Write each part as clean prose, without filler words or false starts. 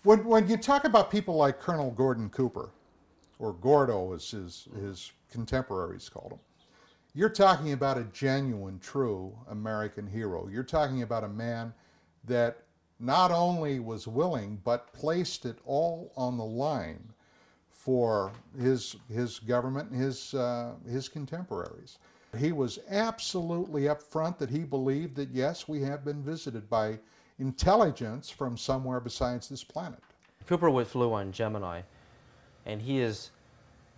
When you talk about people like Colonel Gordon Cooper, or Gordo as his contemporaries called him, you're talking about a genuine, true American hero. You're talking about a man that not only was willing, but placed it all on the line for his government and his contemporaries. He was absolutely upfront that he believed that, yes, we have been visited by intelligence from somewhere besides this planet. Cooper flew on Gemini, and he is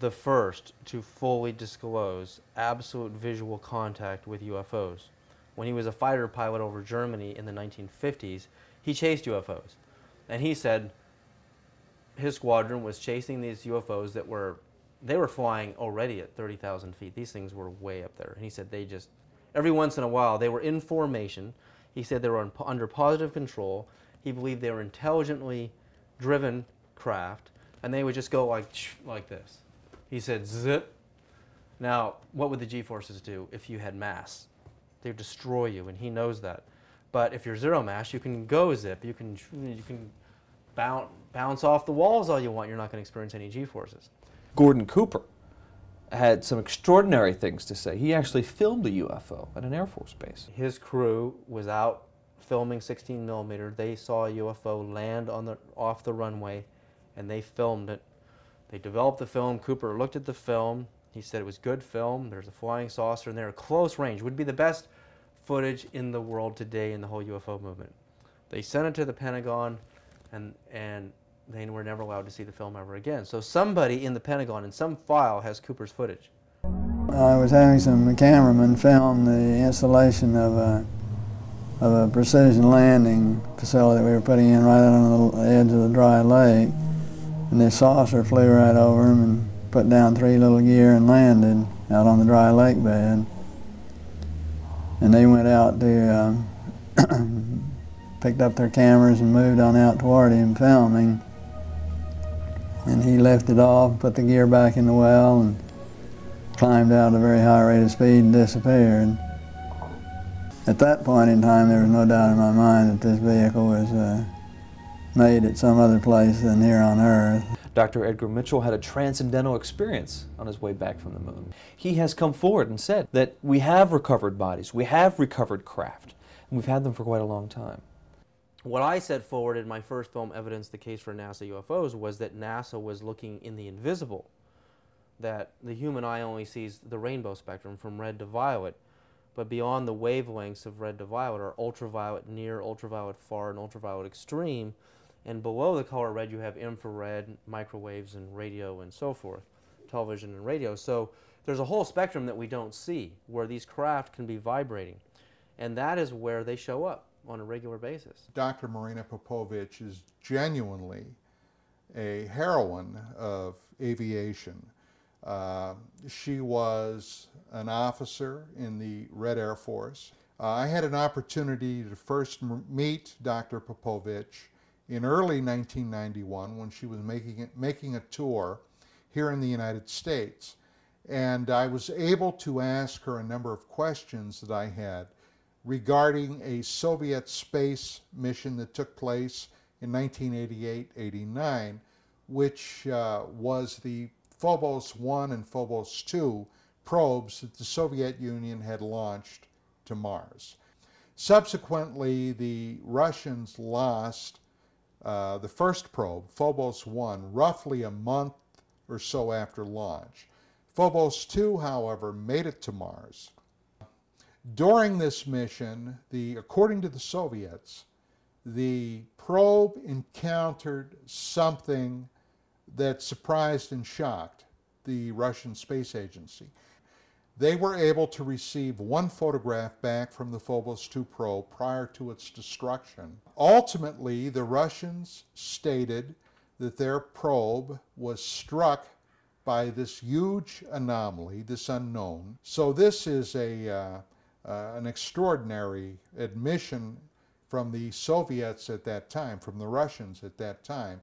the first to fully disclose absolute visual contact with UFOs. When he was a fighter pilot over Germany in the 1950s, he chased UFOs. And he said his squadron was chasing these UFOs that were flying already at 30,000 feet. These things were way up there. And he said they just, every once in a while, they were in formation. He said they were under positive control. He believed they were intelligently driven craft, and they would just go like this. He said, zip. Now, what would the G-forces do if you had mass? They would destroy you, and he knows that. But if you're zero mass, you can go zip. You can bounce off the walls all you want. You're not going to experience any G-forces. Gordon Cooper had some extraordinary things to say. He actually filmed a UFO at an Air Force base. His crew was out filming 16 millimeter. They saw a UFO land off the runway, and they filmed it. They developed the film. Cooper looked at the film. He said it was good film. There's a flying saucer in there, close range. Would be the best footage in the world today in the whole UFO movement. They sent it to the Pentagon, and they were never allowed to see the film ever again. So somebody in the Pentagon, in some file, has Cooper's footage. I was having some cameramen film the installation of a precision landing facility that we were putting in right on the edge of the dry lake. And this saucer flew right over him and put down 3 little gear and landed out on the dry lake bed. And they went out to, picked up their cameras and moved on out toward him filming. And he lifted off, put the gear back in the well, and climbed out at a very high rate of speed and disappeared. At that point in time, there was no doubt in my mind that this vehicle was made at some other place than here on Earth. Dr. Edgar Mitchell had a transcendental experience on his way back from the moon. He has come forward and said that we have recovered bodies, we have recovered craft, and we've had them for quite a long time. What I set forward in my first film, Evidence the Case for NASA UFOs, was that NASA was looking in the invisible, that the human eye only sees the rainbow spectrum from red to violet, but beyond the wavelengths of red to violet are ultraviolet near, ultraviolet far, and ultraviolet extreme. And below the color red, you have infrared, microwaves, and radio, and so forth, television and radio. So there's a whole spectrum that we don't see where these craft can be vibrating. And that is where they show up on a regular basis. Dr. Marina Popovich is genuinely a heroine of aviation. She was an officer in the Red Air Force. I had an opportunity to first meet Dr. Popovich in early 1991 when she was making a tour here in the United States. And I was able to ask her a number of questions that I had regarding a Soviet space mission that took place in 1988-89, which was the Phobos 1 and Phobos 2 probes that the Soviet Union had launched to Mars. Subsequently, the Russians lost the first probe, Phobos 1, roughly a month or so after launch. Phobos 2, however, made it to Mars. During this mission, according to the Soviets, the probe encountered something that surprised and shocked the Russian Space Agency. They were able to receive one photograph back from the Phobos 2 probe prior to its destruction. Ultimately, the Russians stated that their probe was struck by this huge anomaly, this unknown. So this is an extraordinary admission from the Soviets at that time, from the Russians at that time.